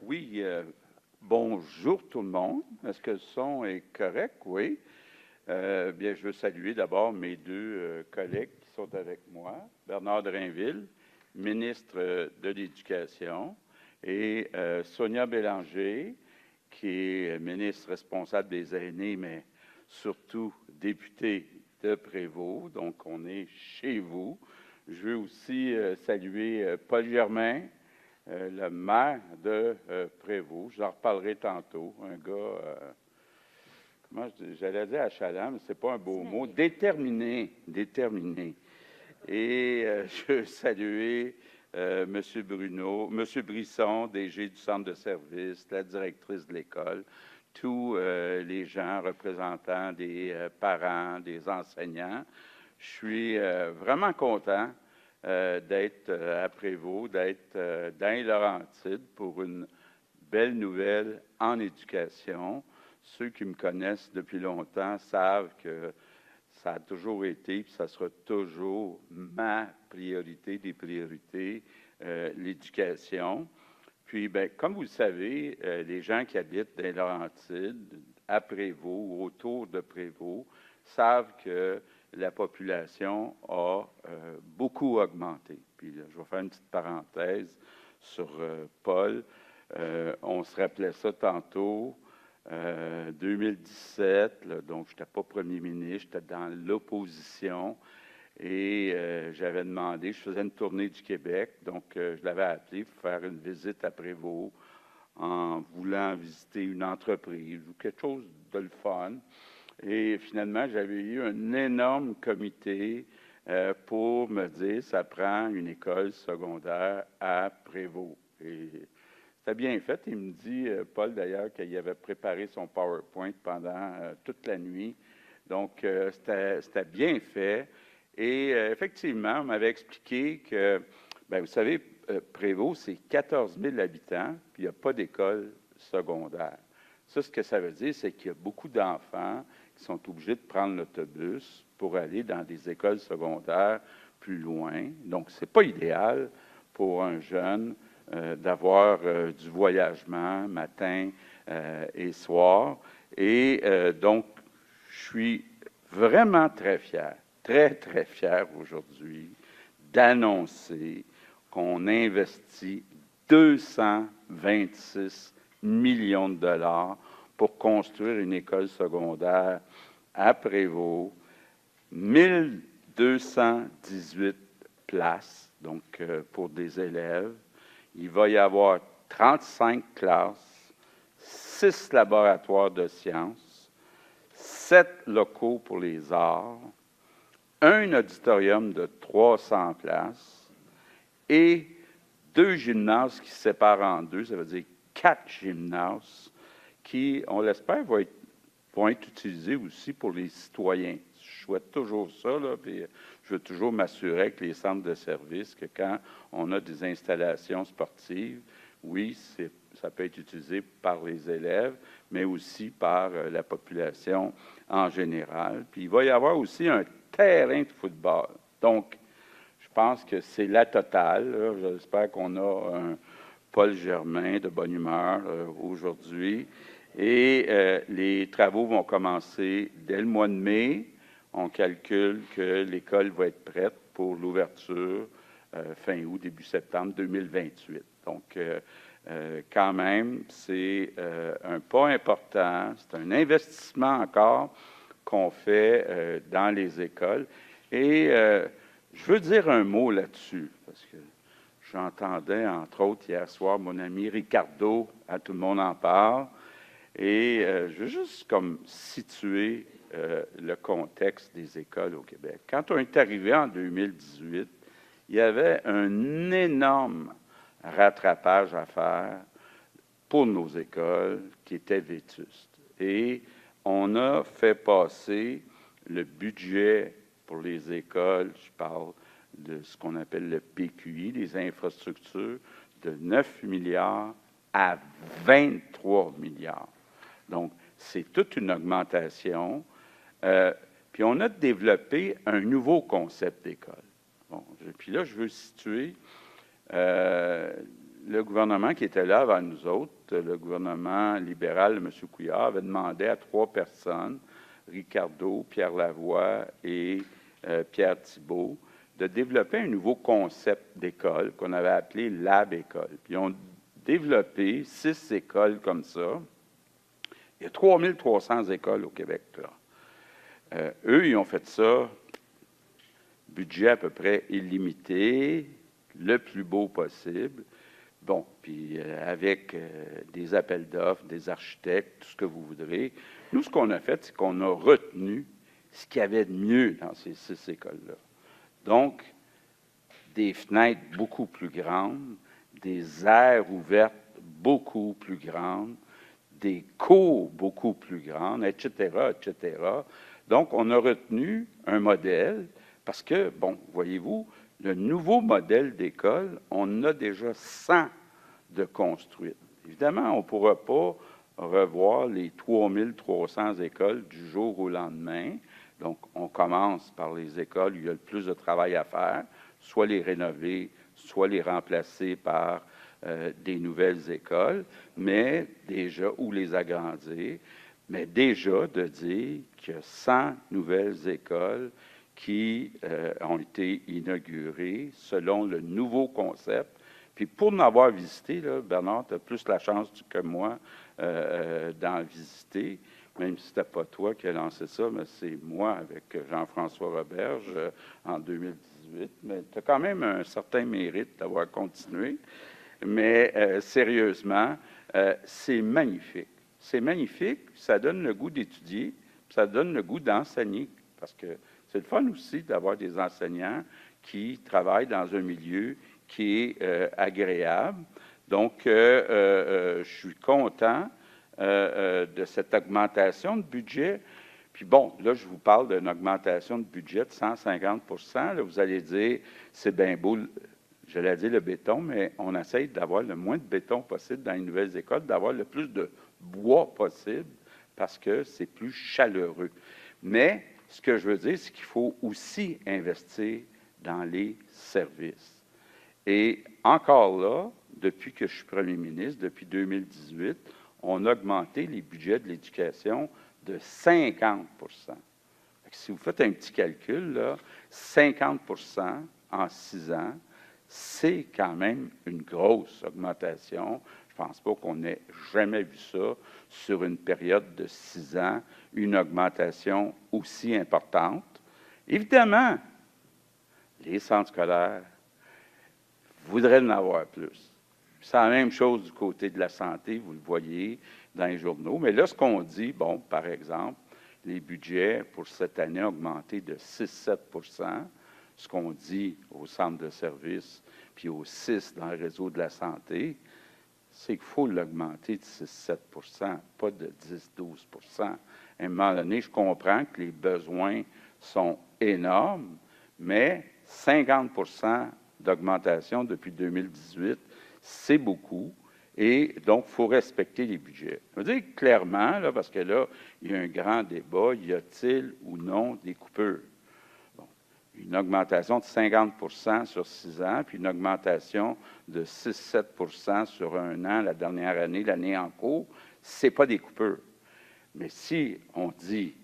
Oui, bonjour tout le monde. Est-ce que le son est correct? Oui. Bien, je veux saluer d'abord mes deux collègues qui sont avec moi. Bernard Drainville, ministre de l'Éducation, et Sonia Bélanger, qui est ministre responsable des aînés, mais surtout députée de Prévost. Donc, on est chez vous. Je veux aussi saluer Paul Germain, le maire de Prévost. J'en reparlerai tantôt. Un gars, j'allais dire achalant, mais c'est pas un beau mot. Déterminé, déterminé. Et je veux saluer M. Bruno, M. Brisson, DG du centre de service, la directrice de l'école, tous les gens représentants des parents, des enseignants. Je suis vraiment content d'être à Prévost, d'être dans les Laurentides pour une belle nouvelle en éducation. Ceux qui me connaissent depuis longtemps savent que ça a toujours été, puis ça sera toujours ma priorité des priorités, l'éducation. Puis, bien, comme vous le savez, les gens qui habitent dans les Laurentides, à Prévost ou autour de Prévost, savent que la population a beaucoup augmenté. Puis, là, je vais faire une petite parenthèse sur Paul. On se rappelait ça tantôt. 2017, là, donc je n'étais pas premier ministre, j'étais dans l'opposition et j'avais demandé, je faisais une tournée du Québec, donc je l'avais appelé pour faire une visite à Prévost en voulant visiter une entreprise ou quelque chose de le fun. Et finalement, j'avais eu un énorme comité pour me dire ça prend une école secondaire à Prévost. Et c'était bien fait. Il me dit, Paul d'ailleurs, qu'il avait préparé son PowerPoint pendant toute la nuit. Donc, c'était bien fait. Et effectivement, on m'avait expliqué que, bien, vous savez, Prévost, c'est 14 000 habitants, puis il n'y a pas d'école secondaire. Ça, ce que ça veut dire, c'est qu'il y a beaucoup d'enfants qui sont obligés de prendre l'autobus pour aller dans des écoles secondaires plus loin. Donc, ce n'est pas idéal pour un jeune d'avoir du voyagement matin et soir. Et donc, je suis vraiment très fier, très fier aujourd'hui d'annoncer qu'on investit 226 millions de dollars pour construire une école secondaire à Prévost, 1218 places, donc pour des élèves. Il va y avoir 35 classes, 6 laboratoires de sciences, 7 locaux pour les arts, un auditorium de 300 places et 2 gymnases qui se séparent en deux, ça veut dire 4 gymnases qui, on l'espère, vont être utilisés aussi pour les citoyens. Je souhaite toujours ça, là, puis je veux toujours m'assurer que les centres de services, que quand on a des installations sportives, oui, ça peut être utilisé par les élèves, mais aussi par la population en général. Puis il va y avoir aussi un terrain de football. Donc, je pense que c'est la totale. J'espère qu'on a un Paul Germain de bonne humeur aujourd'hui. Et les travaux vont commencer dès le mois de mai. On calcule que l'école va être prête pour l'ouverture fin août, début septembre 2028. Donc, quand même, c'est un pas important. C'est un investissement encore qu'on fait dans les écoles. Et je veux dire un mot là-dessus, parce que j'entendais, entre autres, hier soir, mon ami Ricardo, à Tout le monde en parle, et je veux juste comme situer le contexte des écoles au Québec. Quand on est arrivé en 2018, il y avait un énorme rattrapage à faire pour nos écoles qui était vétuste. Et on a fait passer le budget pour les écoles, je parle de ce qu'on appelle le PQI, les infrastructures, de 9 milliards à 23 milliards. Donc, c'est toute une augmentation. Puis on a développé un nouveau concept d'école. Bon, puis là, je veux situer le gouvernement qui était là avant nous autres, le gouvernement libéral de M. Couillard, avait demandé à 3 personnes, Ricardo, Pierre Lavoie et Pierre Thibault, de développer un nouveau concept d'école qu'on avait appelé Lab École. Puis ils ont développé 6 écoles comme ça. Il y a 3300 écoles au Québec, là. Eux, ils ont fait ça, budget à peu près illimité, le plus beau possible. Bon, puis avec des appels d'offres, des architectes, tout ce que vous voudrez. Nous, ce qu'on a fait, c'est qu'on a retenu ce qu'il y avait de mieux dans ces 6 écoles-là. Donc, des fenêtres beaucoup plus grandes, des aires ouvertes beaucoup plus grandes, des cours beaucoup plus grandes, etc., etc. Donc, on a retenu un modèle parce que, bon, voyez-vous, le nouveau modèle d'école, on a déjà 100 de construites. Évidemment, on ne pourra pas revoir les 3300 écoles du jour au lendemain. Donc, on commence par les écoles où il y a le plus de travail à faire, soit les rénover, soit les remplacer par des nouvelles écoles, mais déjà, ou les agrandir, mais déjà de dire qu'il y a 100 nouvelles écoles qui ont été inaugurées selon le nouveau concept. Puis pour m'avoir visité, là, Bernard, tu as plus la chance que moi d'en visiter, même si ce n'était pas toi qui as lancé ça, mais c'est moi avec Jean-François Roberge en 2018. Mais tu as quand même un certain mérite d'avoir continué. Mais sérieusement, c'est magnifique. C'est magnifique, ça donne le goût d'étudier, ça donne le goût d'enseigner, parce que c'est le fun aussi d'avoir des enseignants qui travaillent dans un milieu qui est agréable. Donc, je suis content de cette augmentation de budget. Puis bon, là, je vous parle d'une augmentation de budget de 150 %. Là, vous allez dire, c'est bien beau, j'allais dire le béton, mais on essaye d'avoir le moins de béton possible dans les nouvelles écoles, d'avoir le plus de bois possible, parce que c'est plus chaleureux. Mais ce que je veux dire, c'est qu'il faut aussi investir dans les services. Et encore là, depuis que je suis premier ministre, depuis 2018, on a augmenté les budgets de l'éducation de 50 %. Si vous faites un petit calcul, là, 50 % en 6 ans, c'est quand même une grosse augmentation. Je ne pense pas qu'on ait jamais vu ça sur une période de 6 ans, une augmentation aussi importante. Évidemment, les centres scolaires voudraient en avoir plus. C'est la même chose du côté de la santé, vous le voyez dans les journaux. Mais là, ce qu'on dit, bon, par exemple, les budgets pour cette année ont augmenté de 6-7 %. Ce qu'on dit au centre de services, puis au 6 dans le réseau de la santé, c'est qu'il faut l'augmenter de 6-7 %, pas de 10-12 %. À un moment donné, je comprends que les besoins sont énormes, mais 50 % d'augmentation depuis 2018, c'est beaucoup. Et donc, il faut respecter les budgets. Je veux dire clairement, là, parce que là, il y a un grand débat, y a-t-il ou non des coupures? Bon, une augmentation de 50 % sur 6 ans, puis une augmentation de 6-7 % sur un an, la dernière année, l'année en cours, ce n'est pas des coupures. Mais si on dit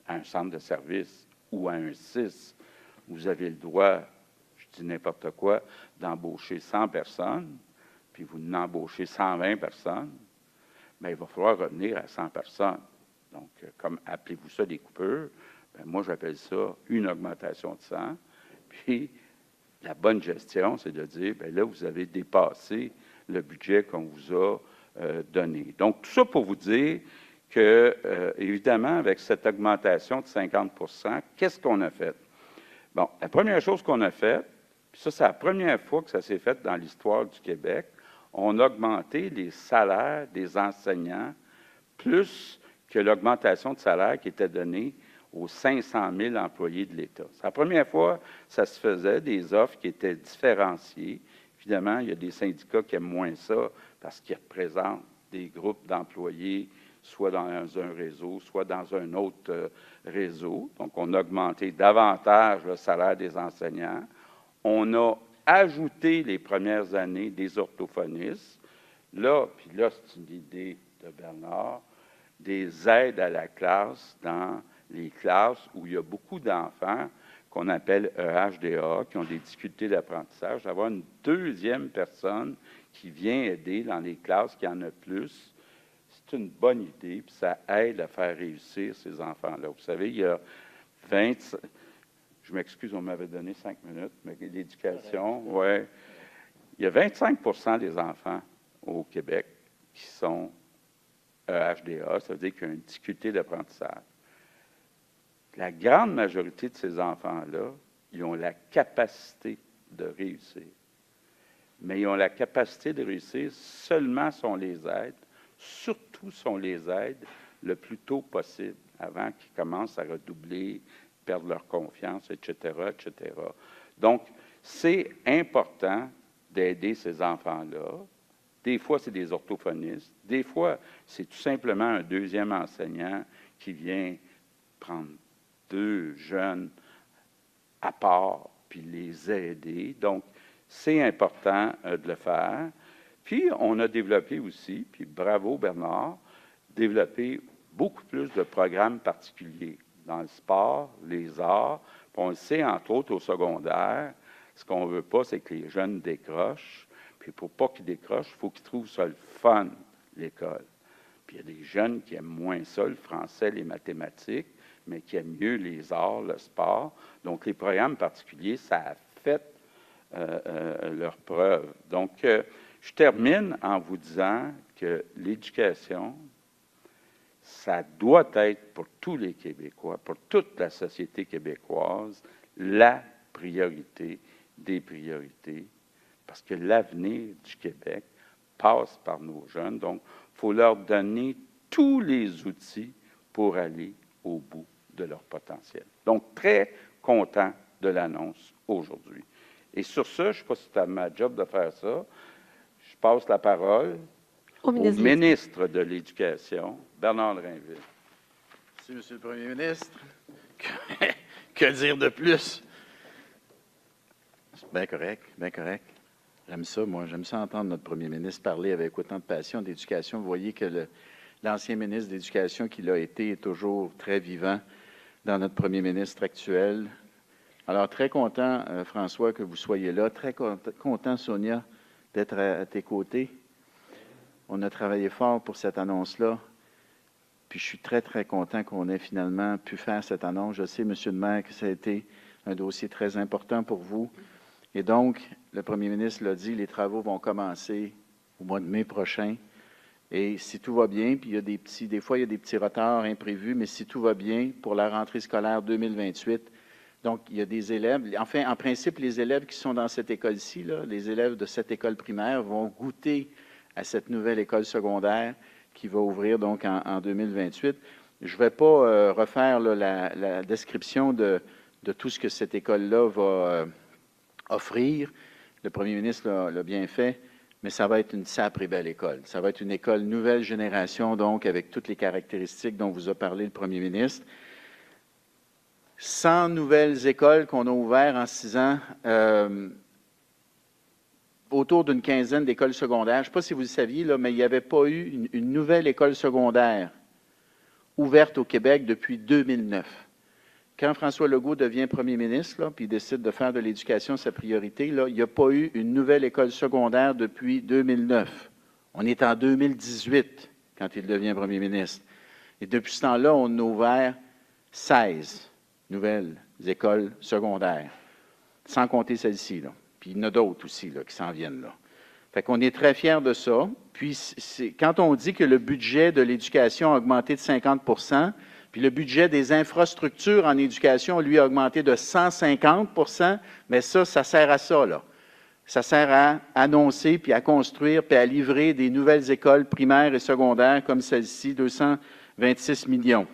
à un centre de service ou à un 6, vous avez le droit, je dis n'importe quoi, d'embaucher 100 personnes, puis vous n'embauchez 120 personnes, bien, il va falloir revenir à 100 personnes. Donc, comme appelez-vous ça des coupures, bien, moi, j'appelle ça une augmentation de 100. Puis, la bonne gestion, c'est de dire, bien là, vous avez dépassé le budget qu'on vous a donné. Donc, tout ça pour vous dire que, évidemment, avec cette augmentation de 50 %, qu'est-ce qu'on a fait? Bon, la première chose qu'on a faite, puis ça, c'est la première fois que ça s'est fait dans l'histoire du Québec, on a augmenté les salaires des enseignants plus que l'augmentation de salaire qui était donnée aux 500 000 employés de l'État. C'est la première fois que ça se faisait, des offres qui étaient différenciées. Évidemment, il y a des syndicats qui aiment moins ça parce qu'ils représentent des groupes d'employés, soit dans un réseau, soit dans un autre réseau. Donc, on a augmenté davantage le salaire des enseignants. On a ajouter les premières années des orthophonistes. Là, puis là, c'est une idée de Bernard, des aides à la classe dans les classes où il y a beaucoup d'enfants qu'on appelle EHDA, qui ont des difficultés d'apprentissage, d'avoir une deuxième personne qui vient aider dans les classes qui en a plus. C'est une bonne idée, puis ça aide à faire réussir ces enfants-là. Vous savez, il y a 20... Je m'excuse, on m'avait donné 5 minutes, mais l'éducation, oui. Il y a 25 des enfants au Québec qui sont EHDA, ça veut dire qu'ils ont une difficulté d'apprentissage. La grande majorité de ces enfants-là, ils ont la capacité de réussir. Mais ils ont la capacité de réussir seulement si on les aide, surtout si on les aide le plus tôt possible, avant qu'ils commencent à redoubler, perdre leur confiance, etc., etc. Donc, c'est important d'aider ces enfants-là. Des fois, c'est des orthophonistes. Des fois, c'est tout simplement un deuxième enseignant qui vient prendre 2 jeunes à part, puis les aider. Donc, c'est important de le faire. Puis, on a développé aussi, puis bravo Bernard, développé beaucoup plus de programmes particuliers dans le sport, les arts. Puis on le sait, entre autres, au secondaire, ce qu'on ne veut pas, c'est que les jeunes décrochent. Puis pour pas qu'ils décrochent, il faut qu'ils trouvent ça le fun, l'école. Puis il y a des jeunes qui aiment moins ça, le français, les mathématiques, mais qui aiment mieux les arts, le sport. Donc, les programmes particuliers, ça a fait leur preuve. Donc, je termine en vous disant que l'éducation, ça doit être pour tous les Québécois, pour toute la société québécoise, la priorité des priorités, parce que l'avenir du Québec passe par nos jeunes. Donc, il faut leur donner tous les outils pour aller au bout de leur potentiel. Donc, très content de l'annonce aujourd'hui. Et sur ce, je ne sais pas si c'est ma job de faire ça, je passe la parole au ministre de l'Éducation, Bernard Drainville. Merci, Monsieur le Premier ministre. Que dire de plus? Bien correct, bien correct. J'aime ça, moi. J'aime ça entendre notre Premier ministre parler avec autant de passion d'éducation. Vous voyez que l'ancien ministre de l'Éducation qu'il a été est toujours très vivant dans notre Premier ministre actuel. Alors, très content, François, que vous soyez là. Très content, Sonia, d'être à tes côtés. On a travaillé fort pour cette annonce-là. Puis, je suis très, très content qu'on ait finalement pu faire cette annonce. Je sais, Monsieur le maire, que ça a été un dossier très important pour vous. Et donc, le premier ministre l'a dit, les travaux vont commencer au mois de mai prochain. Et si tout va bien, puis des fois, il y a des petits retards imprévus, mais si tout va bien, pour la rentrée scolaire 2028, donc, il y a des élèves, enfin, en principe, les élèves qui sont dans cette école-ci, les élèves de cette école primaire vont goûter à cette nouvelle école secondaire qui va ouvrir donc en 2028. Je ne vais pas refaire la description de tout ce que cette école-là va offrir. Le premier ministre l'a bien fait, mais ça va être une sacrée belle école. Ça va être une école nouvelle génération, donc, avec toutes les caractéristiques dont vous a parlé le premier ministre. 100 nouvelles écoles qu'on a ouvertes en 6 ans, autour d'une quinzaine d'écoles secondaires. Je ne sais pas si vous le saviez, là, mais il n'y avait pas eu une nouvelle école secondaire ouverte au Québec depuis 2009. Quand François Legault devient premier ministre, là, puis il décide de faire de l'éducation sa priorité, là, il n'y a pas eu une nouvelle école secondaire depuis 2009. On est en 2018 quand il devient premier ministre. Et depuis ce temps-là, on a ouvert 16 nouvelles écoles secondaires, sans compter celle-ci, là. Puis il y en a d'autres aussi là, qui s'en viennent là. Fait qu'on est très fiers de ça. Puis quand on dit que le budget de l'éducation a augmenté de 50 %, puis le budget des infrastructures en éducation, lui, a augmenté de 150 %, mais ça sert à ça, là. Ça sert à annoncer, puis à construire, puis à livrer des nouvelles écoles primaires et secondaires comme celle-ci, 226 millions.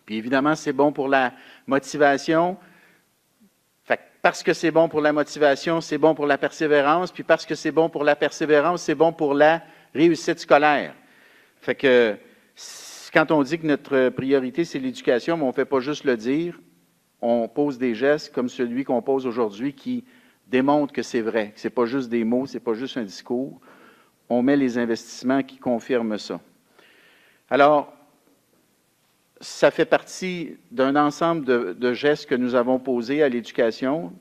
Puis évidemment, c'est bon pour la motivation. Fait, parce que c'est bon pour la motivation, c'est bon pour la persévérance. Puis parce que c'est bon pour la persévérance, c'est bon pour la réussite scolaire. Fait que quand on dit que notre priorité, c'est l'éducation, mais on ne fait pas juste le dire, on pose des gestes comme celui qu'on pose aujourd'hui qui démontrent que c'est vrai, que ce n'est pas juste des mots, ce n'est pas juste un discours. On met les investissements qui confirment ça. Alors, ça fait partie d'un ensemble de gestes que nous avons posés à l'éducation.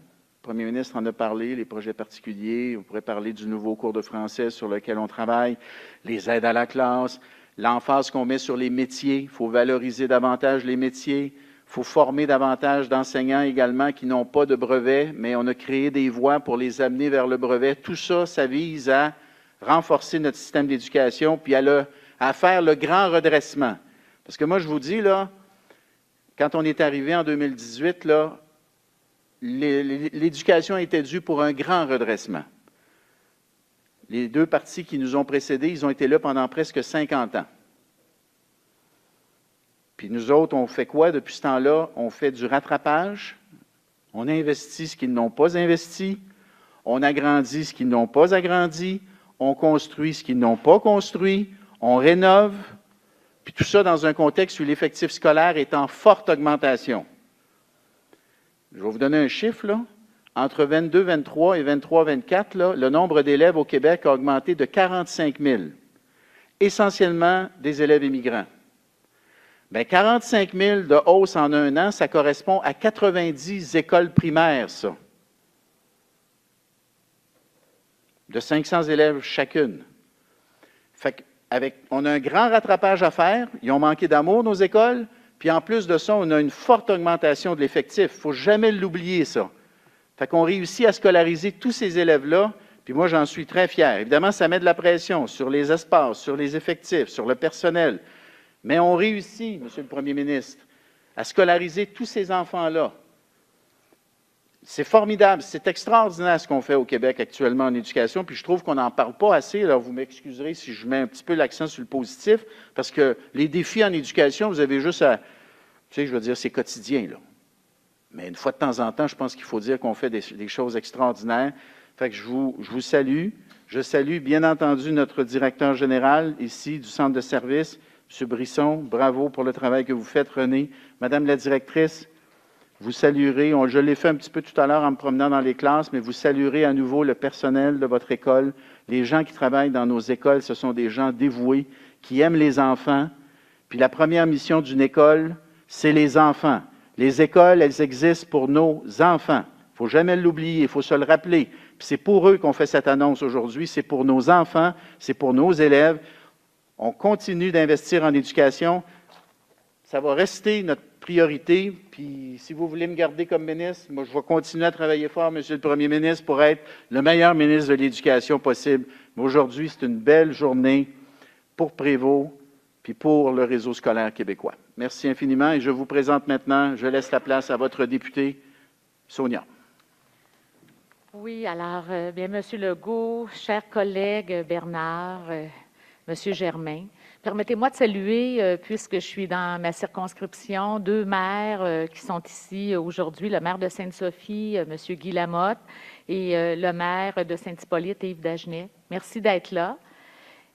Le premier ministre en a parlé, les projets particuliers. On pourrait parler du nouveau cours de français sur lequel on travaille, les aides à la classe, l'emphase qu'on met sur les métiers. Il faut valoriser davantage les métiers. Il faut former davantage d'enseignants également qui n'ont pas de brevet, mais on a créé des voies pour les amener vers le brevet. Tout ça, ça vise à renforcer notre système d'éducation puis à faire le grand redressement. Parce que moi, je vous dis, là, quand on est arrivé en 2018, là, l'éducation était due pour un grand redressement. Les deux partis qui nous ont précédés, ils ont été là pendant presque 50 ans. Puis nous autres, on fait quoi depuis ce temps-là? On fait du rattrapage, on investit ce qu'ils n'ont pas investi, on agrandit ce qu'ils n'ont pas agrandi, on construit ce qu'ils n'ont pas construit, on rénove, puis tout ça dans un contexte où l'effectif scolaire est en forte augmentation. Je vais vous donner un chiffre, là. Entre 22-23 et 23-24, là, le nombre d'élèves au Québec a augmenté de 45 000, essentiellement des élèves immigrants. Bien, 45 000 de hausse en un an, ça correspond à 90 écoles primaires, ça. De 500 élèves chacune. Fait on a un grand rattrapage à faire. Ils ont manqué d'amour, nos écoles. Puis en plus de ça, on a une forte augmentation de l'effectif. Il ne faut jamais l'oublier, ça. Fait qu'on réussit à scolariser tous ces élèves-là. Puis moi, j'en suis très fier. Évidemment, ça met de la pression sur les espaces, sur les effectifs, sur le personnel. Mais on réussit, Monsieur le Premier ministre, à scolariser tous ces enfants-là. C'est formidable, c'est extraordinaire ce qu'on fait au Québec actuellement en éducation, puis je trouve qu'on n'en parle pas assez. Alors, vous m'excuserez si je mets un petit peu l'accent sur le positif, parce que les défis en éducation, vous avez juste à... Tu sais, je veux dire, c'est quotidien, là. Mais une fois de temps en temps, je pense qu'il faut dire qu'on fait des choses extraordinaires. Fait que je vous salue. Je salue, bien entendu, notre directeur général, ici, du centre de service, M. Brisson. Bravo pour le travail que vous faites, René. Madame la directrice, vous saluerez, je l'ai fait un petit peu tout à l'heure en me promenant dans les classes, mais vous saluerez à nouveau le personnel de votre école. Les gens qui travaillent dans nos écoles, ce sont des gens dévoués, qui aiment les enfants. Puis la première mission d'une école, c'est les enfants. Les écoles, elles existent pour nos enfants. Il ne faut jamais l'oublier, il faut se le rappeler. Puis c'est pour eux qu'on fait cette annonce aujourd'hui, c'est pour nos enfants, c'est pour nos élèves. On continue d'investir en éducation. Ça va rester notre priorité. Puis si vous voulez me garder comme ministre, moi je vais continuer à travailler fort, Monsieur le Premier ministre, pour être le meilleur ministre de l'Éducation possible. Mais aujourd'hui, c'est une belle journée pour Prévost puis pour le réseau scolaire québécois. Merci infiniment et je vous présente maintenant, je laisse la place à votre députée, Sonia. Oui, alors, bien, Monsieur Legault, chers collègues Bernard, Monsieur Germain, permettez-moi de saluer, puisque je suis dans ma circonscription, deux maires qui sont ici aujourd'hui, le maire de Sainte-Sophie, Monsieur Guy Lamotte, et le maire de Saint-Hippolyte, Yves Dagenet. Merci d'être là.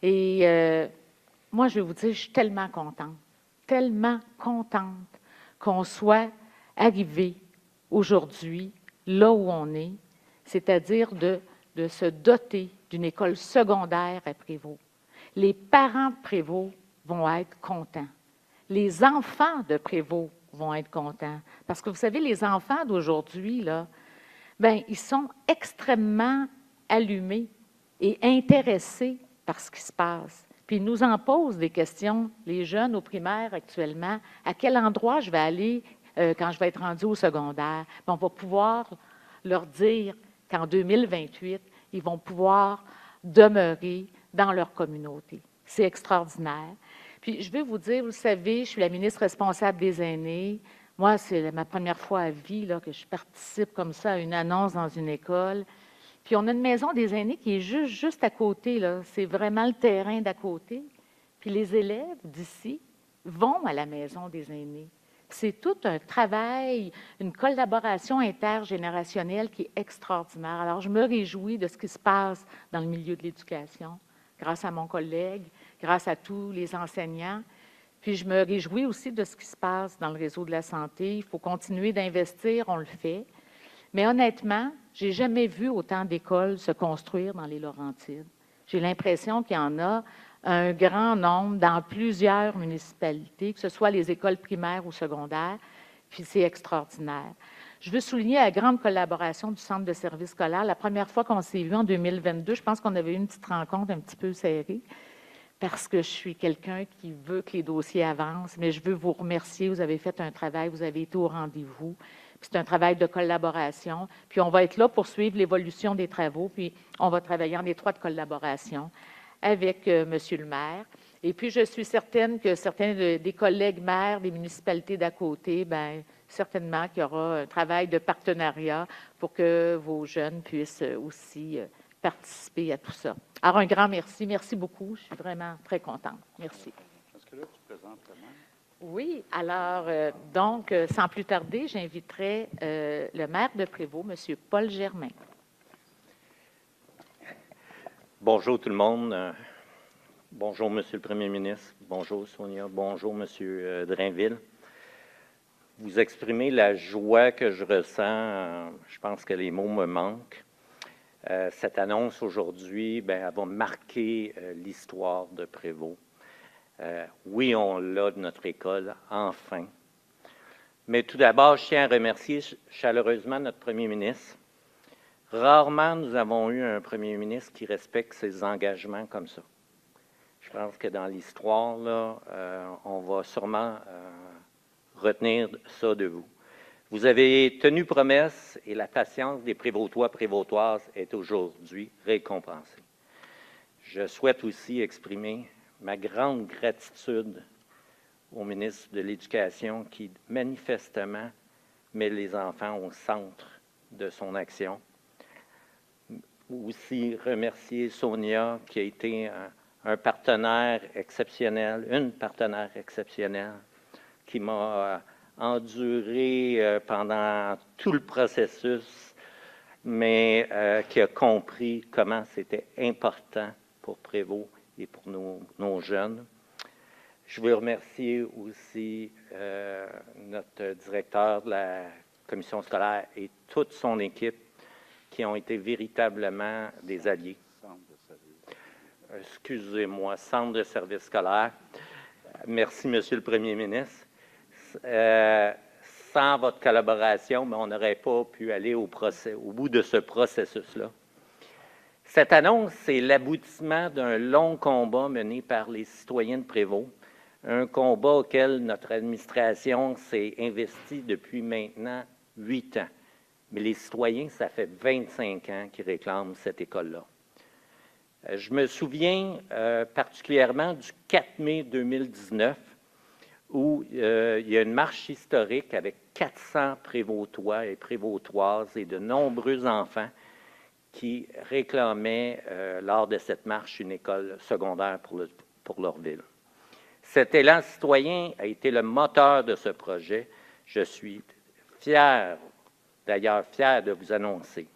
Et moi, je vais vous dire, je suis tellement contente qu'on soit arrivé aujourd'hui là où on est, c'est-à-dire de se doter d'une école secondaire à Prévost. Les parents de Prévost vont être contents. Les enfants de Prévost vont être contents. Parce que vous savez, les enfants d'aujourd'hui, là, bien, ils sont extrêmement allumés et intéressés par ce qui se passe. Puis ils nous en posent des questions, les jeunes au primaire actuellement, à quel endroit je vais aller quand je vais être rendu au secondaire. Bien, on va pouvoir leur dire qu'en 2028, ils vont pouvoir demeurer dans leur communauté. C'est extraordinaire. Puis je vais vous dire, vous le savez, je suis la ministre responsable des aînés. Moi, c'est ma première fois à vie là, que je participe comme ça à une annonce dans une école. Puis on a une maison des aînés qui est juste à côté, là. C'est vraiment le terrain d'à côté. Puis les élèves d'ici vont à la maison des aînés. C'est tout un travail, une collaboration intergénérationnelle qui est extraordinaire. Alors, je me réjouis de ce qui se passe dans le milieu de l'éducation, grâce à mon collègue, grâce à tous les enseignants. Puis, je me réjouis aussi de ce qui se passe dans le réseau de la santé. Il faut continuer d'investir, on le fait. Mais honnêtement, j'ai jamais vu autant d'écoles se construire dans les Laurentides. J'ai l'impression qu'il y en a un grand nombre dans plusieurs municipalités, que ce soit les écoles primaires ou secondaires, puis c'est extraordinaire. Je veux souligner la grande collaboration du Centre de services scolaires. La première fois qu'on s'est vu en 2022, je pense qu'on avait eu une petite rencontre un petit peu serrée, parce que je suis quelqu'un qui veut que les dossiers avancent, mais je veux vous remercier. Vous avez fait un travail, vous avez été au rendez-vous. C'est un travail de collaboration. Puis on va être là pour suivre l'évolution des travaux, puis on va travailler en étroite collaboration avec Monsieur le maire. Et puis, je suis certaine que certains des collègues maires des municipalités d'à côté, bien, certainement qu'il y aura un travail de partenariat pour que vos jeunes puissent aussi participer à tout ça. Alors, un grand merci. Merci beaucoup. Je suis vraiment très contente. Merci. Est-ce que là, tu présentes le maire? Oui. Alors, donc, sans plus tarder, j'inviterai le maire de Prévost, M. Paul Germain. Bonjour tout le monde. Bonjour, Monsieur le Premier ministre. Bonjour, Sonia. Bonjour, Monsieur Drainville. Vous exprimez la joie que je ressens. Je pense que les mots me manquent. Cette annonce aujourd'hui, bien, elle va marquer l'histoire de Prévost. Oui, on l'a de notre école, enfin. Mais tout d'abord, je tiens à remercier chaleureusement notre Premier ministre. Rarement nous avons eu un Premier ministre qui respecte ses engagements comme ça. Je pense que dans l'histoire, là, on va sûrement retenir ça de vous. Vous avez tenu promesse et la patience des Prévostois, Prévostoises est aujourd'hui récompensée. Je souhaite aussi exprimer ma grande gratitude au ministre de l'Éducation qui, manifestement, met les enfants au centre de son action. Aussi remercier Sonia qui a été un partenaire exceptionnel, une partenaire exceptionnelle qui m'a enduré pendant tout le processus, mais qui a compris comment c'était important pour Prévost et pour nos jeunes. Je veux remercier aussi notre directeur de la commission scolaire et toute son équipe qui ont été véritablement des alliés. Excusez-moi, Centre de services scolaires. Merci, Monsieur le Premier ministre. Sans votre collaboration, mais on n'aurait pas pu aller au bout de ce processus-là. Cette annonce, c'est l'aboutissement d'un long combat mené par les citoyens de Prévost, un combat auquel notre administration s'est investie depuis maintenant 8 ans. Mais les citoyens, ça fait 25 ans qu'ils réclament cette école-là. Je me souviens particulièrement du 4 mai 2019, où il y a une marche historique avec 400 Prévostois et Prévostoises et de nombreux enfants qui réclamaient, lors de cette marche, une école secondaire pour leur ville. Cet élan citoyen a été le moteur de ce projet. Je suis d'ailleurs fier de vous annoncer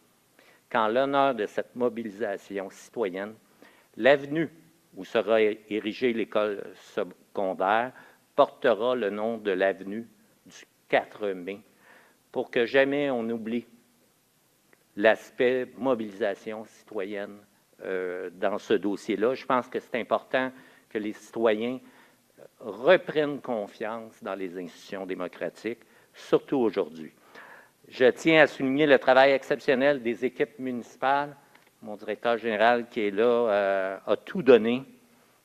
qu'en l'honneur de cette mobilisation citoyenne, l'avenue où sera érigée l'école secondaire portera le nom de l'avenue du 4 mai pour que jamais on oublie l'aspect mobilisation citoyenne dans ce dossier-là. Je pense que c'est important que les citoyens reprennent confiance dans les institutions démocratiques, surtout aujourd'hui. Je tiens à souligner le travail exceptionnel des équipes municipales. Mon directeur général qui est là a tout donné,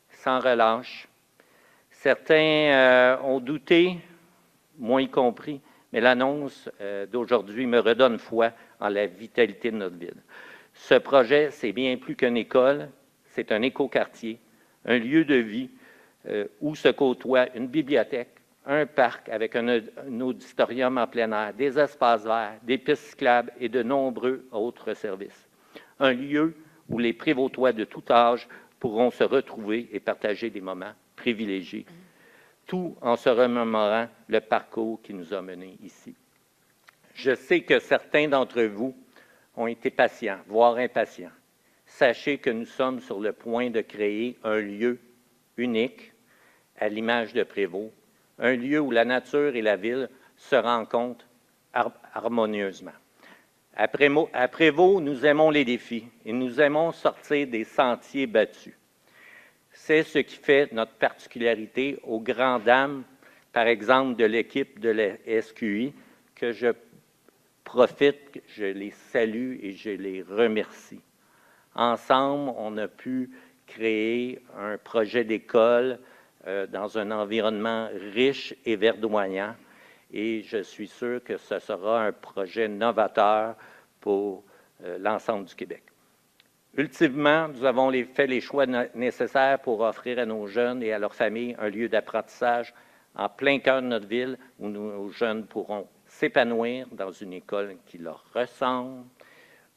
sans relâche. Certains ont douté, moi y compris, mais l'annonce d'aujourd'hui me redonne foi en la vitalité de notre ville. Ce projet, c'est bien plus qu'une école, c'est un écoquartier, un lieu de vie où se côtoient une bibliothèque, un parc avec un auditorium en plein air, des espaces verts, des pistes cyclables et de nombreux autres services. Un lieu où les Prévostois de tout âge pourront se retrouver et partager des moments privilégiés, tout en se remémorant le parcours qui nous a menés ici. Je sais que certains d'entre vous ont été patients, voire impatients. Sachez que nous sommes sur le point de créer un lieu unique à l'image de Prévost, un lieu où la nature et la ville se rencontrent harmonieusement. À Prévost, nous aimons les défis et nous aimons sortir des sentiers battus. C'est ce qui fait notre particularité aux grandes dames, par exemple, de l'équipe de la SQI, que je profite, je les salue et je les remercie. Ensemble, on a pu créer un projet d'école dans un environnement riche et verdoyant. Et je suis sûr que ce sera un projet novateur pour l'ensemble du Québec. Ultimement, nous avons fait les choix nécessaires pour offrir à nos jeunes et à leurs familles un lieu d'apprentissage en plein cœur de notre ville où nos jeunes pourront s'épanouir dans une école qui leur ressemble,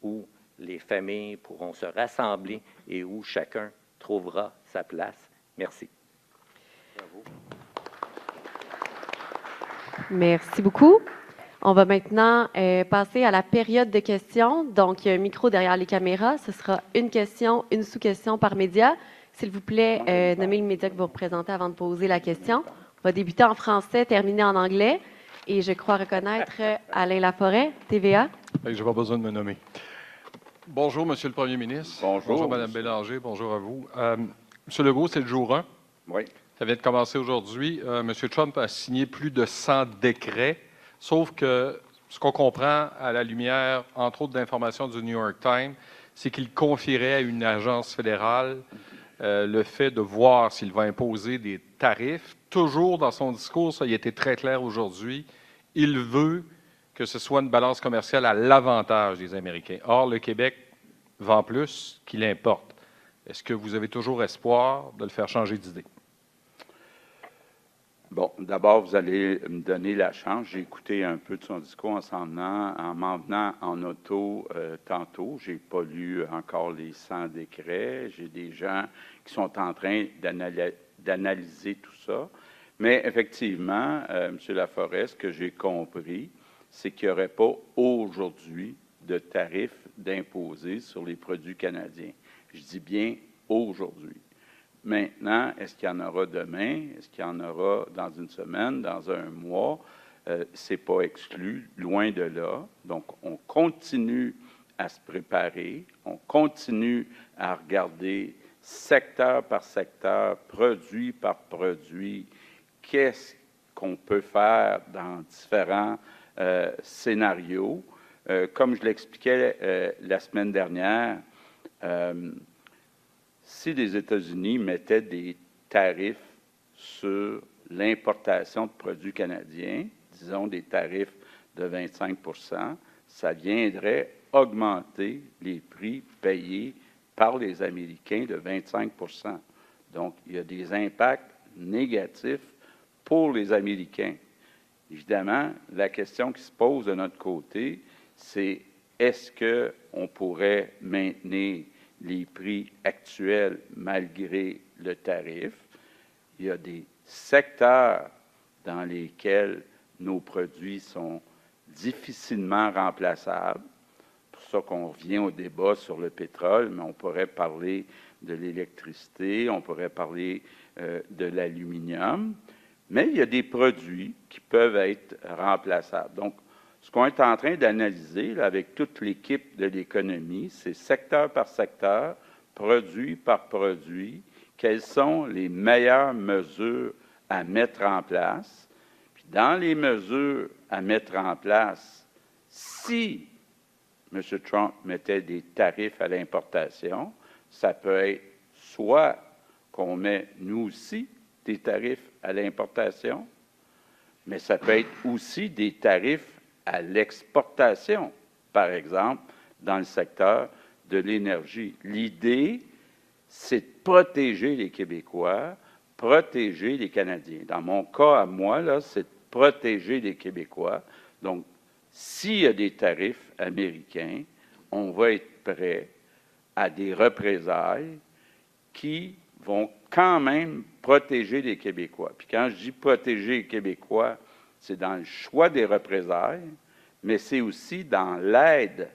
où les familles pourront se rassembler et où chacun trouvera sa place. Merci. Bravo. Merci beaucoup. On va maintenant passer à la période de questions. Donc, il y a un micro derrière les caméras. Ce sera une question, une sous-question par média. S'il vous plaît, nommez le média que vous représentez avant de poser la question. On va débuter en français, terminer en anglais. Et je crois reconnaître Alain Laforêt, TVA. Je n'ai pas besoin de me nommer. Bonjour, Monsieur le Premier ministre. Bonjour. Bonjour, Mme Bélanger. Bonjour à vous. Monsieur Legault, c'est le jour 1. Oui. Ça vient de commencer aujourd'hui. M. Trump a signé plus de 100 décrets, sauf que ce qu'on comprend à la lumière, entre autres d'informations du New York Times, c'est qu'il confierait à une agence fédérale le fait de voir s'il va imposer des tarifs. Toujours dans son discours, ça y a été très clair aujourd'hui, il veut que ce soit une balance commerciale à l'avantage des Américains. Or, le Québec vend plus qu'il importe. Est-ce que vous avez toujours espoir de le faire changer d'idée? Bon, d'abord, vous allez me donner la chance. J'ai écouté un peu de son discours en m'en venant en auto tantôt. Je n'ai pas lu encore les 100 décrets. J'ai des gens qui sont en train d'analyser tout ça. Mais effectivement, M. Laforêt, ce que j'ai compris, c'est qu'il n'y aurait pas aujourd'hui de tarifs d'imposer sur les produits canadiens. Je dis bien aujourd'hui. Maintenant, est-ce qu'il y en aura demain? Est-ce qu'il y en aura dans une semaine, dans un mois? Ce n'est pas exclu, loin de là. Donc, on continue à se préparer, on continue à regarder secteur par secteur, produit par produit, qu'est-ce qu'on peut faire dans différents scénarios. Comme je l'expliquais la semaine dernière, si les États-Unis mettaient des tarifs sur l'importation de produits canadiens, disons des tarifs de 25 %, ça viendrait augmenter les prix payés par les Américains de 25 %. Donc, il y a des impacts négatifs pour les Américains. Évidemment, la question qui se pose de notre côté, c'est est-ce qu'on pourrait maintenir les prix actuels malgré le tarif? Il y a des secteurs dans lesquels nos produits sont difficilement remplaçables. C'est pour ça qu'on revient au débat sur le pétrole, mais on pourrait parler de l'électricité, on pourrait parler de l'aluminium, mais il y a des produits qui peuvent être remplaçables. Donc, ce qu'on est en train d'analyser là, avec toute l'équipe de l'économie, c'est secteur par secteur, produit par produit, quelles sont les meilleures mesures à mettre en place. Puis dans les mesures à mettre en place, si M. Trump mettait des tarifs à l'importation, ça peut être soit qu'on met, nous aussi, des tarifs à l'importation, mais ça peut être aussi des tarifs à l'exportation, par exemple, dans le secteur de l'énergie. L'idée, c'est de protéger les Québécois, protéger les Canadiens. Dans mon cas, à moi, là, c'est de protéger les Québécois. Donc, s'il y a des tarifs américains, on va être prêt à des représailles qui vont quand même protéger les Québécois. Puis quand je dis protéger les Québécois, c'est dans le choix des représailles, mais c'est aussi dans l'aide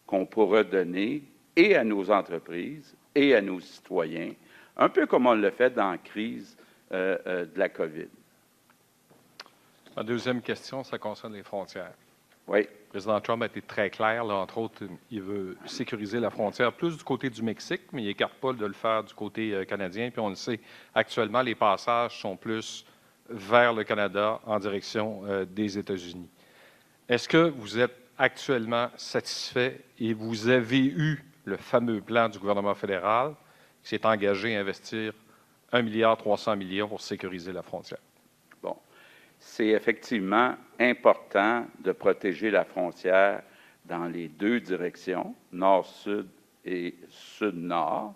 qu'on pourra donner et à nos entreprises et à nos citoyens, un peu comme on l'a fait dans la crise de la COVID. Ma deuxième question, ça concerne les frontières. Oui. Le président Trump a été très clair. Là, entre autres, il veut sécuriser la frontière plus du côté du Mexique, mais il n'écarte pas de le faire du côté canadien. Puis on le sait, actuellement, les passages sont plus vers le Canada en direction des États-Unis. Est-ce que vous êtes actuellement satisfait et vous avez eu le fameux plan du gouvernement fédéral qui s'est engagé à investir 1,3 milliard pour sécuriser la frontière? Bon. C'est effectivement important de protéger la frontière dans les deux directions, nord-sud et sud-nord.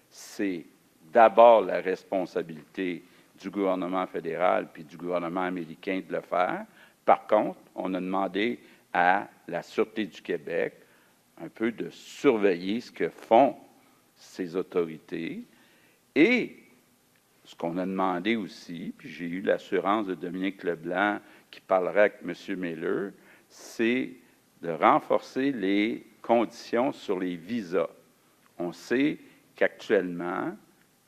C'est d'abord la responsabilité du gouvernement fédéral puis du gouvernement américain de le faire. Par contre, on a demandé à la Sûreté du Québec un peu de surveiller ce que font ces autorités et ce qu'on a demandé aussi, puis j'ai eu l'assurance de Dominique Leblanc qui parlera avec M. Miller, c'est de renforcer les conditions sur les visas. On sait qu'actuellement,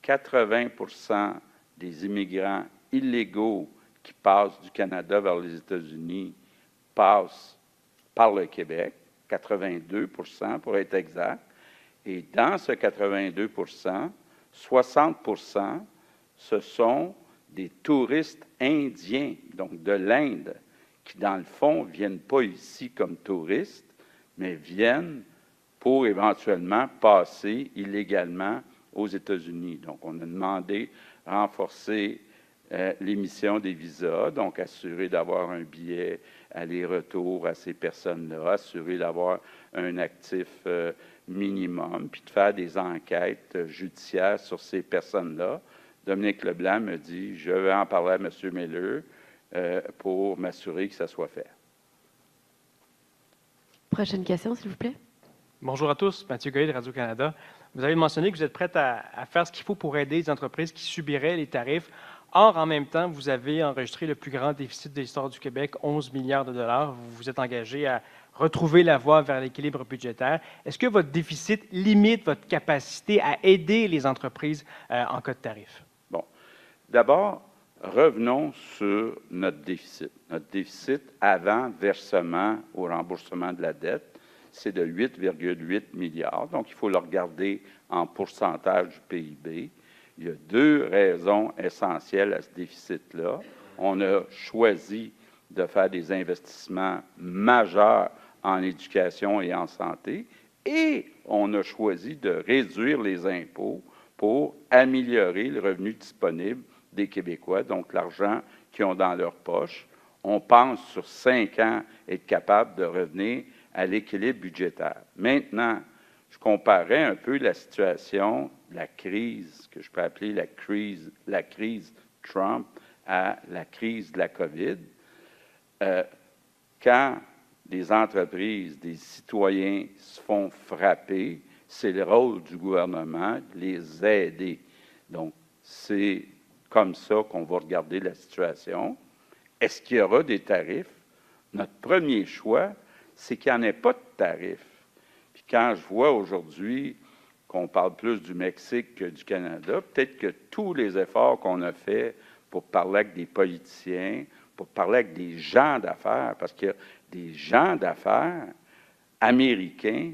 80% des immigrants illégaux qui passent du Canada vers les États-Unis passent par le Québec, 82% pour être exact. Et dans ce 82%, 60%, ce sont des touristes indiens, donc de l'Inde, qui, dans le fond, ne viennent pas ici comme touristes, mais viennent pour éventuellement passer illégalement aux États-Unis. Donc, on a demandé de renforcer l'émission des visas, donc assurer d'avoir un billet aller-retour à ces personnes-là, assurer d'avoir un actif minimum, puis de faire des enquêtes judiciaires sur ces personnes-là. Dominique Leblanc me dit, je vais en parler à M. Miller pour m'assurer que ça soit fait. Prochaine question, s'il vous plaît. Bonjour à tous, Mathieu Goyer de Radio-Canada. Vous avez mentionné que vous êtes prête à faire ce qu'il faut pour aider les entreprises qui subiraient les tarifs. Or, en même temps, vous avez enregistré le plus grand déficit de l'histoire du Québec, 11 milliards de dollars. Vous vous êtes engagé à retrouver la voie vers l'équilibre budgétaire. Est-ce que votre déficit limite votre capacité à aider les entreprises en cas de tarifs? Bon. D'abord, revenons sur notre déficit. Notre déficit avant versement au remboursement de la dette, c'est de 8,8 milliards. Donc, il faut le regarder en pourcentage du PIB. Il y a deux raisons essentielles à ce déficit-là. On a choisi de faire des investissements majeurs en éducation et en santé, et on a choisi de réduire les impôts pour améliorer le revenu disponible des Québécois, donc l'argent qu'ils ont dans leur poche. On pense sur 5 ans être capable de revenir à l'équilibre budgétaire. Maintenant, je comparais un peu la situation, la crise, que je peux appeler la crise Trump, à la crise de la COVID. Quand des entreprises, des citoyens se font frapper, c'est le rôle du gouvernement de les aider. Donc, c'est comme ça qu'on va regarder la situation. Est-ce qu'il y aura des tarifs? Notre premier choix, c'est qu'il n'y en ait pas de tarifs. Puis quand je vois aujourd'hui qu'on parle plus du Mexique que du Canada, peut-être que tous les efforts qu'on a faits pour parler avec des politiciens, pour parler avec des gens d'affaires, parce qu'il y a des gens d'affaires américains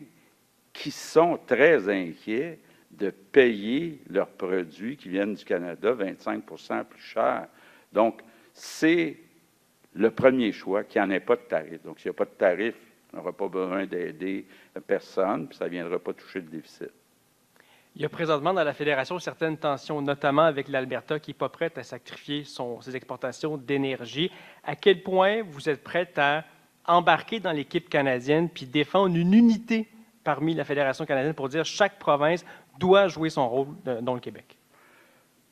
qui sont très inquiets de payer leurs produits qui viennent du Canada 25 % plus cher. Donc, c'est le premier choix, qu'il n'y en ait pas de tarif. Donc, s'il n'y a pas de tarif, on n'aura pas besoin d'aider personne, puis ça ne viendra pas toucher le déficit. Il y a présentement dans la Fédération certaines tensions, notamment avec l'Alberta qui n'est pas prête à sacrifier ses exportations d'énergie. À quel point vous êtes prête à embarquer dans l'équipe canadienne puis défendre une unité parmi la Fédération canadienne pour dire que chaque province doit jouer son rôle dans le Québec?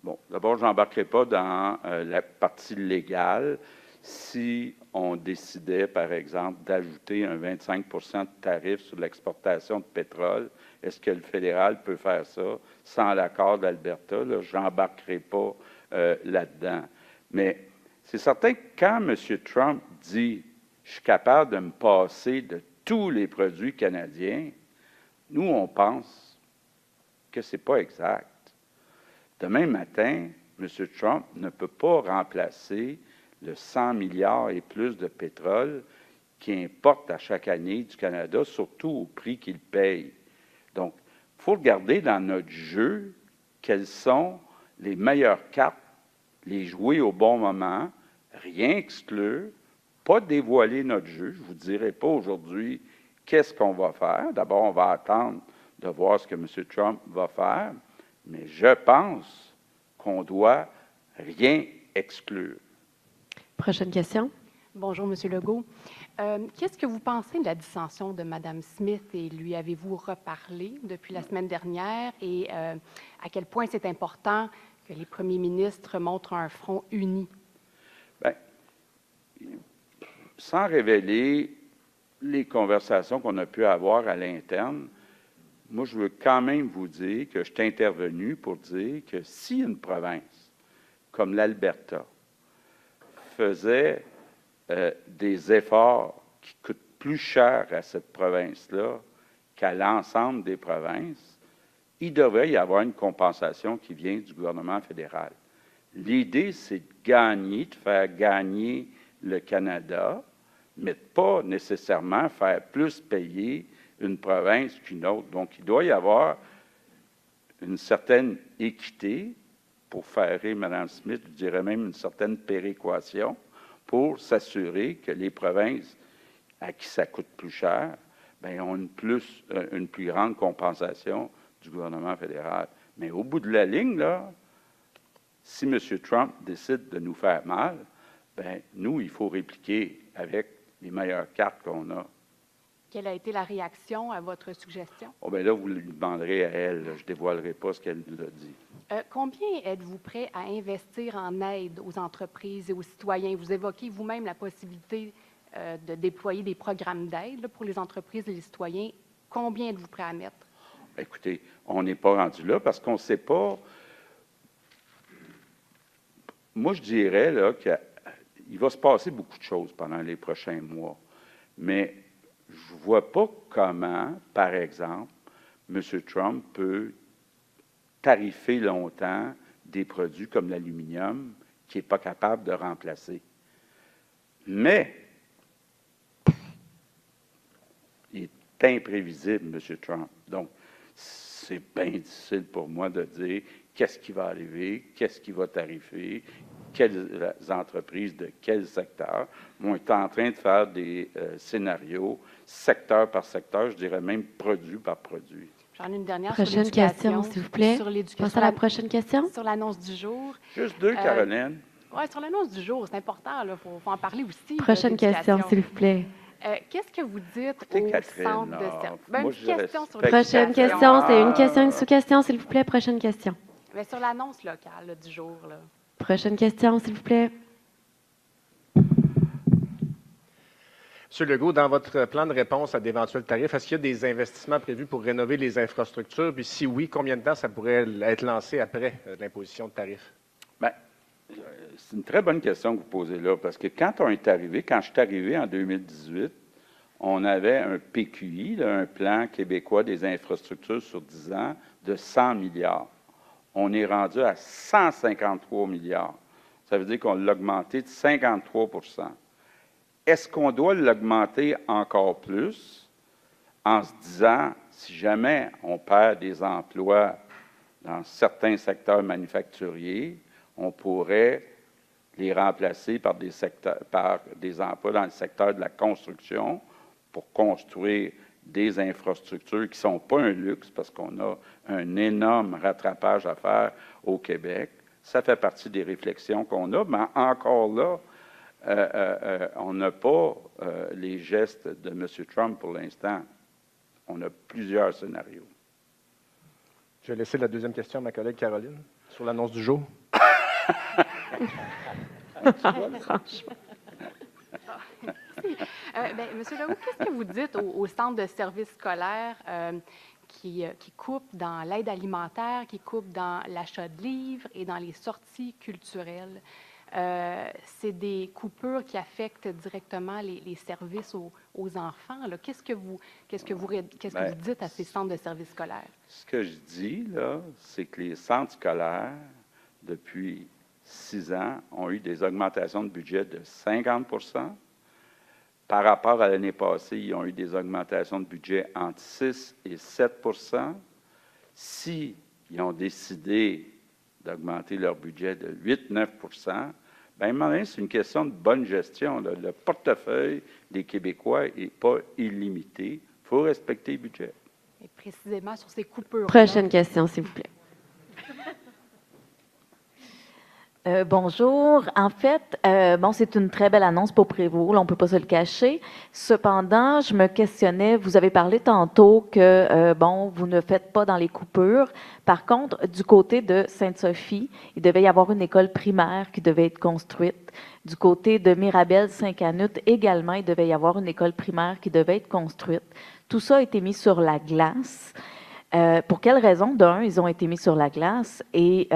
Bon, d'abord, je n'embarquerai pas dans la partie légale. Si on décidait, par exemple, d'ajouter un 25 % de tarif sur l'exportation de pétrole, est-ce que le fédéral peut faire ça sans l'accord d'Alberta? Je n'embarquerai pas là-dedans. Mais c'est certain que quand M. Trump dit « je suis capable de me passer de tous les produits canadiens », nous, on pense que ce n'est pas exact. Demain matin, M. Trump ne peut pas remplacer le 100 milliards et plus de pétrole qui importent à chaque année du Canada, surtout au prix qu'ils payent. Donc, il faut regarder dans notre jeu quelles sont les meilleures cartes, les jouer au bon moment, rien exclure, pas dévoiler notre jeu. Je ne vous dirai pas aujourd'hui qu'est-ce qu'on va faire. D'abord, on va attendre de voir ce que M. Trump va faire, mais je pense qu'on doit rien exclure. Prochaine question. Bonjour, M. Legault. Qu'est-ce que vous pensez de la dissension de Mme Smith et lui avez-vous reparlé depuis la semaine dernière et à quel point c'est important que les premiers ministres montrent un front uni? Bien, sans révéler les conversations qu'on a pu avoir à l'interne, moi, je veux quand même vous dire que je suis intervenu pour dire que si une province comme l'Alberta faisait des efforts qui coûtent plus cher à cette province-là qu'à l'ensemble des provinces, il devrait y avoir une compensation qui vient du gouvernement fédéral. L'idée, c'est de gagner, de faire gagner le Canada, mais de pas nécessairement faire plus payer une province qu'une autre. Donc, il doit y avoir une certaine équité pour faire rire Mme Smith, je dirais même une certaine péréquation, pour s'assurer que les provinces à qui ça coûte plus cher, bien, ont une plus grande compensation du gouvernement fédéral. Mais au bout de la ligne, là, si M. Trump décide de nous faire mal, bien, nous, il faut répliquer avec les meilleures cartes qu'on a. Quelle a été la réaction à votre suggestion? Oh, bien là, vous lui demanderez à elle. Je ne dévoilerai pas ce qu'elle nous a dit. Combien êtes-vous prêt à investir en aide aux entreprises et aux citoyens? Vous évoquez vous-même la possibilité de déployer des programmes d'aide pour les entreprises et les citoyens. Combien êtes-vous prêt à mettre? Écoutez, on n'est pas rendu là parce qu'on ne sait pas. Moi, je dirais là, qu'il va se passer beaucoup de choses pendant les prochains mois. Mais je ne vois pas comment, par exemple, M. Trump peut tarifer longtemps des produits comme l'aluminium qu'il n'est pas capable de remplacer. Mais il est imprévisible, M. Trump. Donc, c'est bien difficile pour moi de dire qu'est-ce qui va arriver, qu'est-ce qui va tarifer, quelles entreprises de quel secteur. On est en train de faire des scénarios secteur par secteur, je dirais même produit par produit. J'en ai une dernière Prochaine sur l'éducation. question, s'il vous plaît. Sur l'éducation. Passe à la prochaine question. Sur l'annonce du jour. Juste deux, Caroline. Oui, sur l'annonce du jour, c'est important, il faut en parler aussi. Prochaine question, s'il vous plaît. Qu'est-ce que vous dites Écoutez, au Catherine, centre de service? Ben, moi, une je question sur respecte- Prochaine l'éducation. question, c'est une question, une sous-question, s'il vous plaît. Prochaine question. Mais sur l'annonce locale là, du jour. Là. Prochaine question, s'il vous plaît. M. Legault, dans votre plan de réponse à d'éventuels tarifs, est-ce qu'il y a des investissements prévus pour rénover les infrastructures? Puis si oui, combien de temps ça pourrait être lancé après l'imposition de tarifs? Bien, c'est une très bonne question que vous posez là, parce que quand je suis arrivé en 2018, on avait un PQI, là, un plan québécois des infrastructures sur 10 ans, de 100 milliards. On est rendu à 153 milliards. Ça veut dire qu'on l'a augmenté de 53 %. Est-ce qu'on doit l'augmenter encore plus en se disant, si jamais on perd des emplois dans certains secteurs manufacturiers, on pourrait les remplacer par des emplois dans le secteur de la construction pour construire des infrastructures qui ne sont pas un luxe parce qu'on a un énorme rattrapage à faire au Québec. Ça fait partie des réflexions qu'on a, mais encore là, on n'a pas les gestes de M. Trump pour l'instant. On a plusieurs scénarios. Je vais laisser la deuxième question à ma collègue Caroline sur l'annonce du jour. Franchement. Monsieur Legault, qu'est-ce que vous dites aux centres de services scolaires qui coupent dans l'aide alimentaire, qui coupent dans l'achat de livres et dans les sorties culturelles? C'est des coupures qui affectent directement les services aux enfants. Là. Qu'est-ce que vous dites à ces centres de services scolaires? Ce que je dis, là, c'est que les centres scolaires, depuis 6 ans, ont eu des augmentations de budget de 50 %. par rapport à l'année passée, ils ont eu des augmentations de budget entre 6 et 7 Si ils ont décidé d'augmenter leur budget de 8-9 bien, à un moment donné, c'est une question de bonne gestion. Là. Le portefeuille des Québécois n'est pas illimité. Il faut respecter le budget. Et précisément sur ces coupures. Prochaine question, s'il vous plaît. Bonjour. En fait, bon, c'est une très belle annonce pour Prévost, là, on ne peut pas se le cacher. Cependant, je me questionnais, vous avez parlé tantôt que, bon, vous ne faites pas dans les coupures. Par contre, du côté de Sainte-Sophie, il devait y avoir une école primaire qui devait être construite. Du côté de Mirabel-Saint-Canute, également, il devait y avoir une école primaire qui devait être construite. Tout ça a été mis sur la glace. Pour quelles raisons? D'un, ils ont été mis sur la glace et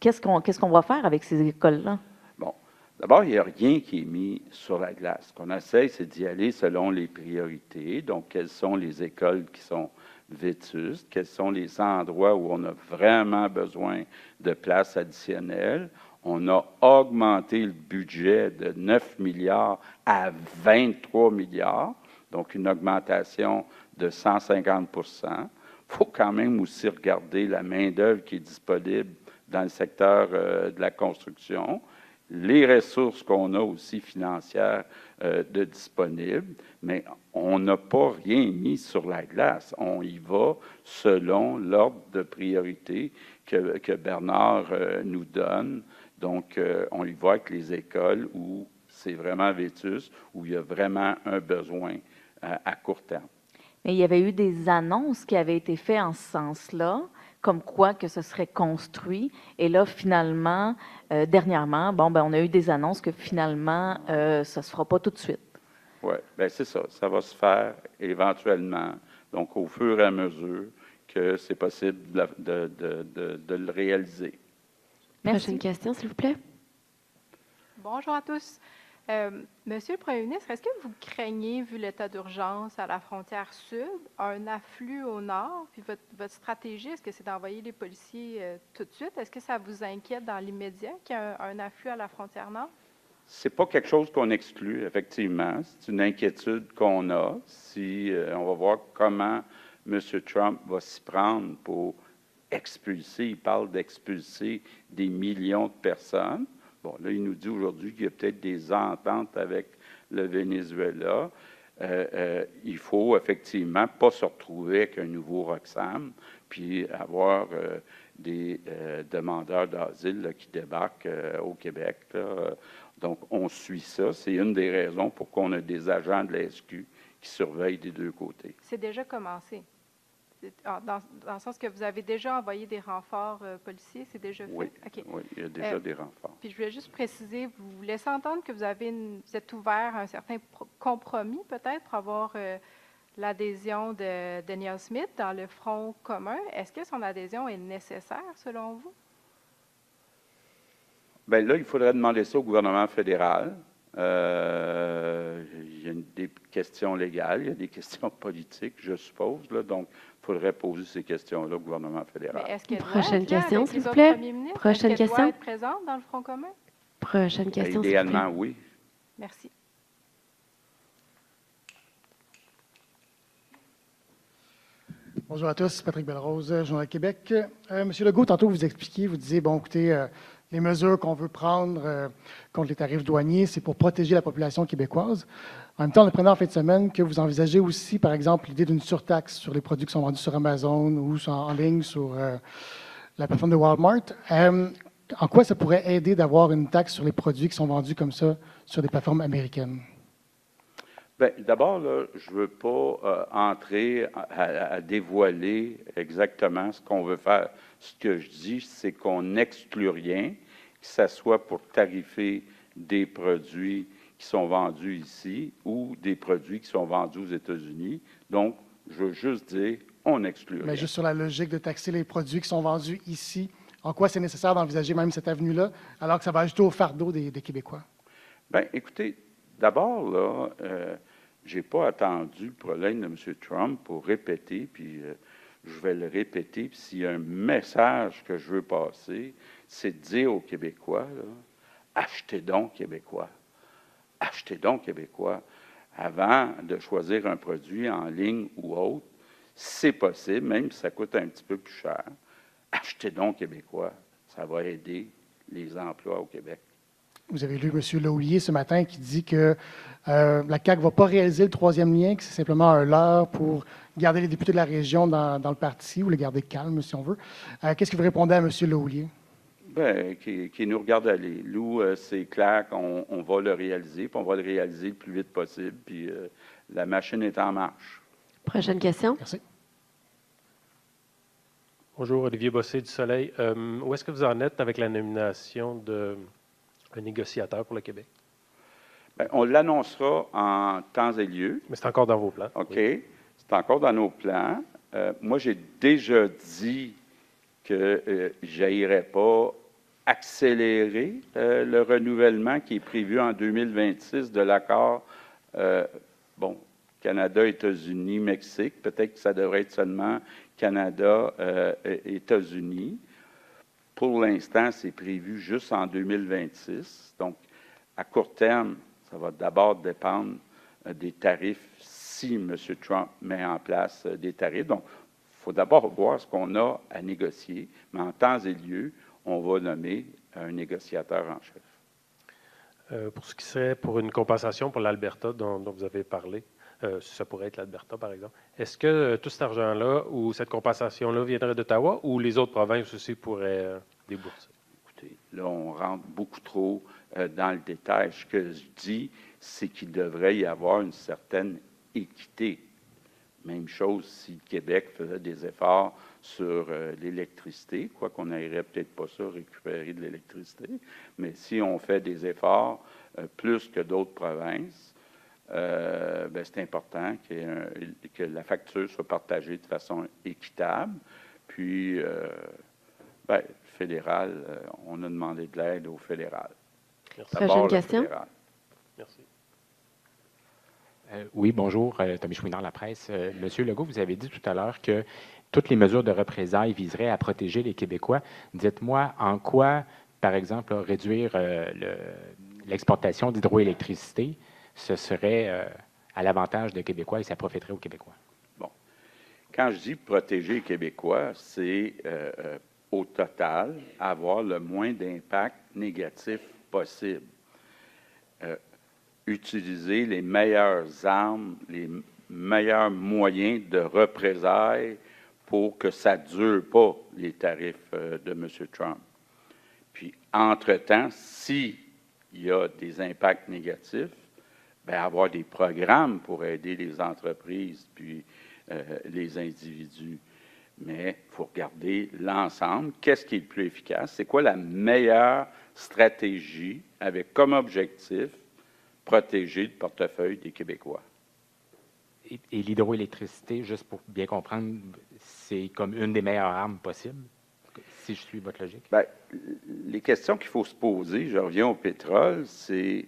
qu'est-ce qu'on va faire avec ces écoles-là? Bon, d'abord, il n'y a rien qui est mis sur la glace. Ce qu'on essaie, c'est d'y aller selon les priorités. Donc, quelles sont les écoles qui sont vétustes? Quels sont les endroits où on a vraiment besoin de places additionnelles? On a augmenté le budget de 9 milliards à 23 milliards, donc une augmentation de 150 Il faut quand même aussi regarder la main-d'œuvre qui est disponible dans le secteur de la construction, les ressources qu'on a aussi financières de disponibles, mais on n'a pas rien mis sur la glace. On y va selon l'ordre de priorité que Bernard nous donne. Donc, on y va avec les écoles où c'est vraiment vétuste, où il y a vraiment un besoin à court terme. Mais il y avait eu des annonces qui avaient été faites en ce sens-là, comme quoi que ce serait construit. Et là, finalement, dernièrement, bon, ben, on a eu des annonces que finalement, ça ne se fera pas tout de suite. Oui, bien c'est ça. Ça va se faire éventuellement, donc au fur et à mesure que c'est possible de le réaliser. Merci. Prochaine question, s'il vous plaît. Bonjour à tous. Monsieur le Premier ministre, est-ce que vous craignez, vu l'état d'urgence à la frontière sud, un afflux au nord? Puis votre stratégie, est-ce que c'est d'envoyer les policiers tout de suite? Est-ce que ça vous inquiète dans l'immédiat qu'il y ait un afflux à la frontière nord? Ce n'est pas quelque chose qu'on exclut, effectivement. C'est une inquiétude qu'on a. On va voir comment M. Trump va s'y prendre pour expulser. Il parle d'expulser des millions de personnes. Bon, là, il nous dit aujourd'hui qu'il y a peut-être des ententes avec le Venezuela. Il faut effectivement pas se retrouver avec un nouveau Roxham, puis avoir des demandeurs d'asile qui débarquent au Québec. Là. Donc, on suit ça. C'est une des raisons pour qu'on ait des agents de la SQ qui surveillent des deux côtés. C'est déjà commencé. Dans le sens que vous avez déjà envoyé des renforts policiers, c'est déjà fait? Oui, okay. Oui, il y a déjà des renforts. Puis je voulais juste préciser, vous laissez entendre que vous êtes ouvert à un certain compromis, peut-être, pour avoir l'adhésion de Neil Smith dans le Front commun. Est-ce que son adhésion est nécessaire, selon vous? Bien là, il faudrait demander ça au gouvernement fédéral. Il y a des questions légales, il y a des questions politiques, je suppose. Là, donc, il faudrait poser ces questions-là au gouvernement fédéral. Prochaine question, s'il vous plaît. Prochaine question. Doit être présente dans le Front commun? Prochaine question, s'il vous plaît. Idéalement, oui. Merci. Bonjour à tous, Patrick Belrose, Journal Québec. Monsieur Legault, tantôt vous expliquiez, vous disiez, bon, écoutez, les mesures qu'on veut prendre contre les tarifs douaniers, c'est pour protéger la population québécoise. En même temps, on apprenait en fin de semaine que vous envisagez aussi, par exemple, l'idée d'une surtaxe sur les produits qui sont vendus sur Amazon ou en ligne sur la plateforme de Walmart. En quoi ça pourrait aider d'avoir une taxe sur les produits qui sont vendus comme ça sur des plateformes américaines? Bien, d'abord, là, je ne veux pas entrer à dévoiler exactement ce qu'on veut faire. Ce que je dis, c'est qu'on n'exclut rien, que ce soit pour tarifer des produits qui sont vendus ici ou des produits qui sont vendus aux États-Unis. Donc, je veux juste dire, on n'exclut rien. Mais juste sur la logique de taxer les produits qui sont vendus ici, en quoi c'est nécessaire d'envisager même cette avenue-là, alors que ça va ajouter au fardeau des Québécois? Bien, écoutez, d'abord, là, je n'ai pas attendu le problème de M. Trump pour répéter, puis je vais le répéter. Puis s'il y a un message que je veux passer, c'est de dire aux Québécois, là, achetez donc québécois. achetez donc québécois. Avant de choisir un produit en ligne ou autre, c'est possible, même si ça coûte un petit peu plus cher. Achetez donc québécois. Ça va aider les emplois au Québec. Vous avez lu M. Laulier ce matin qui dit que la CAQ ne va pas réaliser le troisième lien, que c'est simplement un leurre pour garder les députés de la région dans le parti ou les garder calmes, si on veut. Qu'est-ce que vous répondez à M. Laulier? Bien, qui nous regarde aller. Lou, c'est clair qu'on va le réaliser, puis on va le réaliser le plus vite possible, puis la machine est en marche. Prochaine question. Merci. Bonjour, Olivier Bossé du Soleil. Où est-ce que vous en êtes avec la nomination d'un négociateur pour le Québec? Bien, on l'annoncera en temps et lieu. Mais c'est encore dans vos plans. OK. Oui. C'est encore dans nos plans. Moi, j'ai déjà dit que je n'irais pas accélérer le renouvellement qui est prévu en 2026 de l'accord, Canada, États-Unis, Mexique. Peut-être que ça devrait être seulement Canada, États-Unis. Pour l'instant, c'est prévu juste en 2026. Donc, à court terme, ça va d'abord dépendre des tarifs si M. Trump met en place des tarifs. Donc, il faut d'abord voir ce qu'on a à négocier, mais en temps et lieu, on va nommer un négociateur en chef. Pour ce qui serait pour une compensation pour l'Alberta dont vous avez parlé, ça pourrait être l'Alberta, par exemple, est-ce que tout cet argent-là ou cette compensation-là viendrait d'Ottawa ou les autres provinces aussi pourraient débourser? Écoutez, là, on rentre beaucoup trop dans le détail. Ce que je dis, c'est qu'il devrait y avoir une certaine équité. Même chose si le Québec faisait des efforts sur l'électricité, quoi qu'on n'aimerait peut-être pas ça, récupérer de l'électricité, mais si on fait des efforts plus que d'autres provinces, c'est important que la facture soit partagée de façon équitable. Puis, le fédéral, on a demandé de l'aide au fédéral. Prochaine question. Fédéral. Merci. Oui, bonjour, Tommy Chouinard, La Presse. Monsieur Legault, vous avez dit tout à l'heure que toutes les mesures de représailles viseraient à protéger les Québécois. Dites-moi en quoi, par exemple, réduire l'exportation d'hydroélectricité, ce serait à l'avantage des Québécois et ça profiterait aux Québécois? Bon. Quand je dis protéger les Québécois, c'est au total avoir le moins d'impact négatif possible. Utiliser les meilleures armes, les meilleurs moyens de représailles pour que ça ne dure pas, les tarifs de M. Trump. Puis, entre-temps, s'il y a des impacts négatifs, avoir des programmes pour aider les entreprises puis les individus. Mais il faut regarder l'ensemble. Qu'est-ce qui est le plus efficace? C'est quoi la meilleure stratégie avec comme objectif protéger le portefeuille des Québécois? Et l'hydroélectricité, juste pour bien comprendre, c'est comme une des meilleures armes possibles, si je suis votre logique? Bien, les questions qu'il faut se poser, je reviens au pétrole, c'est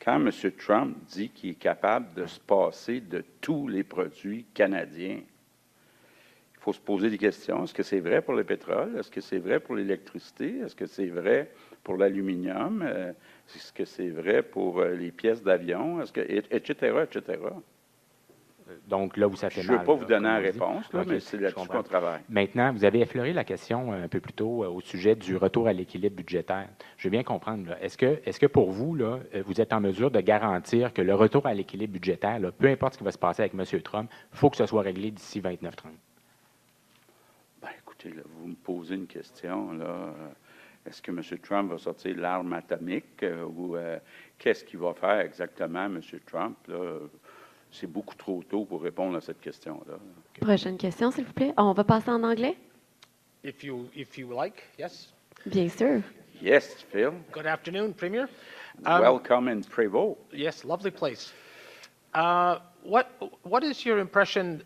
quand M. Trump dit qu'il est capable de se passer de tous les produits canadiens. Il faut se poser des questions. Est-ce que c'est vrai pour le pétrole? Est-ce que c'est vrai pour l'électricité? Est-ce que c'est vrai pour l'aluminium? Est-ce que c'est vrai pour les pièces d'avion? Etc., etc. Donc là où ça fait mal. Je ne veux pas vous donner la la réponse, là, mais c'est là-dessus qu'on travaille. Maintenant, vous avez effleuré la question un peu plus tôt au sujet du retour à l'équilibre budgétaire. Je veux bien comprendre. Là, est-ce que pour vous, là, vous êtes en mesure de garantir que le retour à l'équilibre budgétaire, là, peu importe ce qui va se passer avec M. Trump, il faut que ce soit réglé d'ici 29-30? Bien, écoutez, là, vous me posez une question. Là. Est-ce que M. Trump va sortir l'arme atomique ou qu'est-ce qu'il va faire exactement, M. Trump? Là? C'est beaucoup trop tôt pour répondre à cette question-là. Prochaine question, s'il vous plaît. On va passer en anglais? If you like, yes. Bien sûr. Yes, Phil. Good afternoon, Premier. Welcome in Prévost. Yes, lovely place. What is your impression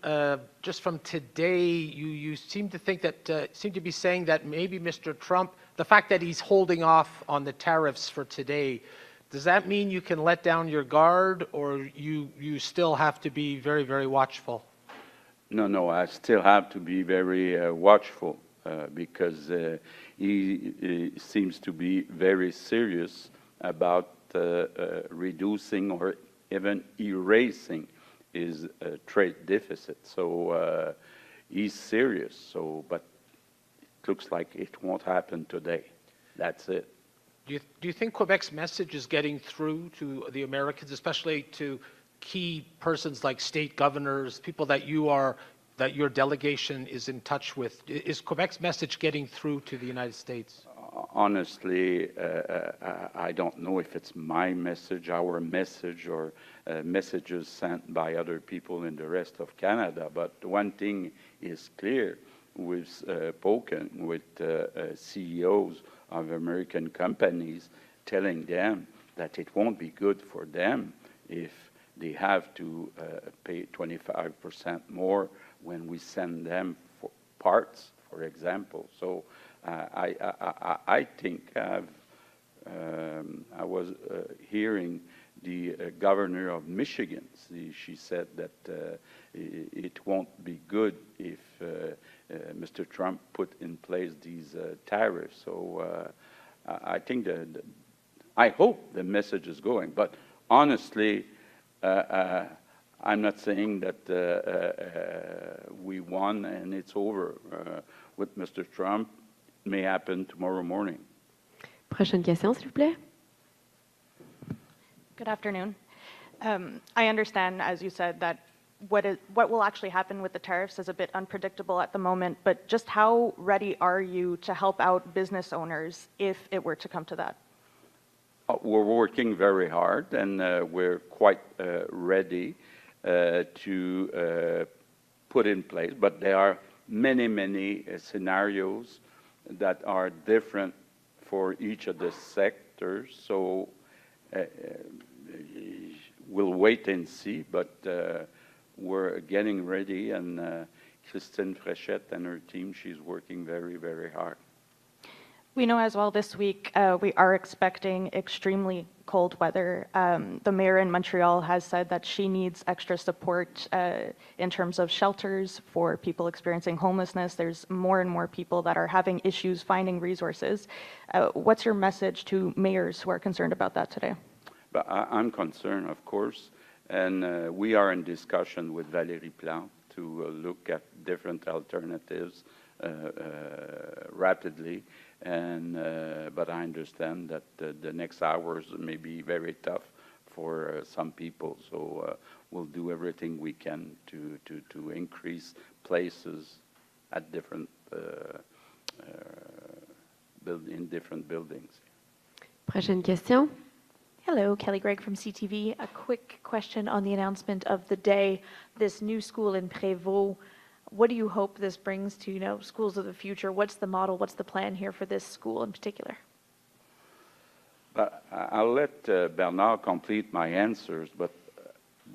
just from today? You seem to think that seem to be saying that maybe Mr. Trump, the fact that he's holding off on the tariffs for today, does that mean you can let down your guard, or you still have to be very, very watchful? No, I still have to be very watchful because he seems to be very serious about reducing or even erasing his trade deficit. So he's serious. So, but it looks like it won't happen today. That's it. Do you think Quebec's message is getting through to the Americans, especially to key persons like state governors, people that that your delegation is in touch with? Is Quebec's message getting through to the United States? Honestly, I don't know if it's my message, our message, or messages sent by other people in the rest of Canada. But one thing is clear. We've spoken with CEOs of American companies telling them that it won't be good for them if they have to pay 25% more when we send them for parts, for example. So I think I was hearing the governor of Michigan. She said that it won't be good if Mr. Trump put in place these tariffs. So I think I hope the message is going. But honestly, I'm not saying that we won and it's over with Mr. Trump. It may happen tomorrow morning. Prochaine question, s'il vous plaît. Good afternoon. I understand, as you said, that what will actually happen with the tariffs is a bit unpredictable at the moment, but just how ready are you to help out business owners if it were to come to that? We're working very hard, and we're quite ready to put in place, but there are many scenarios that are different for each of the sectors, so we'll wait and see, but we're getting ready, and Christine Fréchette and her team, she's working very hard. We know as well this week we are expecting extremely cold weather. The mayor in Montreal has said that she needs extra support in terms of shelters for people experiencing homelessness. There's more and more people that are having issues finding resources. What's your message to mayors who are concerned about that today? But I'm concerned, of course, and we are in discussion with Valérie Plante to look at different alternatives rapidly. And but I understand that the next hours may be very tough for some people. So we'll do everything we can to increase places at different in different buildings. Prochaine question. Hello, Kelly Gregg from CTV. A quick question on the announcement of the day, this new school in Prévost. What do you hope this brings to, schools of the future? What's the model? What's the plan here for this school in particular? I'll let Bernard complete my answers, but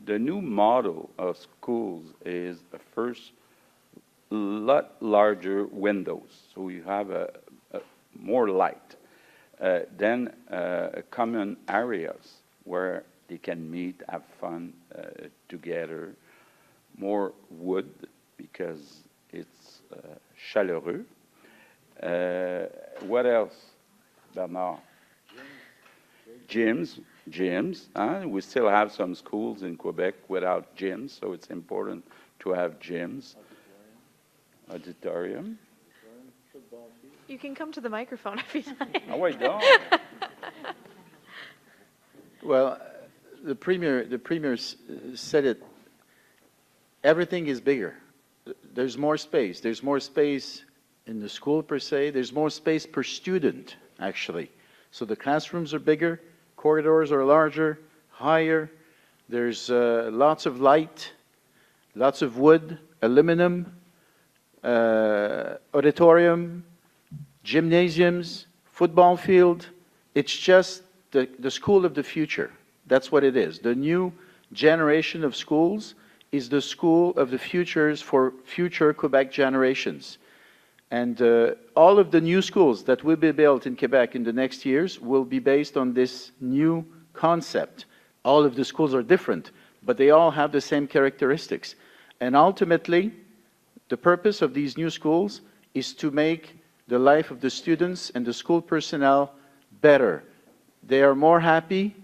the new model of schools is first a lot larger windows, so you have a more light. Then common areas where they can meet, have fun together, more wood, because it's chaleureux. What else, Bernard? Gyms. We still have some schools in Quebec without gyms, so it's important to have gyms. Auditorium. You can come to the microphone if you like. Oh, wait, don't. Well, the premier said it. Everything is bigger. There's more space. There's more space in the school per se. There's more space per student, actually. So the classrooms are bigger, corridors are larger, higher. There's lots of light, lots of wood, aluminum, auditorium, gymnasiums, football field. It's just the school of the future. That's what it is. The new generation of schools is the school of the futures for future Quebec generations. And all of the new schools that will be built in Quebec in the next years will be based on this new concept. All of the schools are different, but they all have the same characteristics. And ultimately, the purpose of these new schools is to make the life of the students and the school personnel better. They are more happy,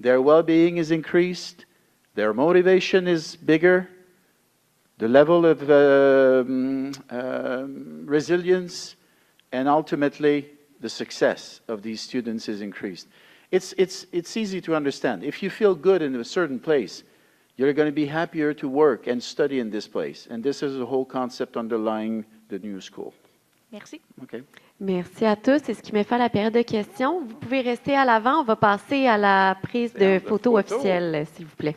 their well-being is increased, their motivation is bigger, the level of resilience, and ultimately the success of these students is increased. It's easy to understand. If you feel good in a certain place, you're going to be happier to work and study in this place. And this is the whole concept underlying the new school. Merci. Okay. Merci à tous. C'est ce qui met fin à la période de questions. Vous pouvez rester à l'avant. On va passer à la prise de photos officielles, s'il vous plaît.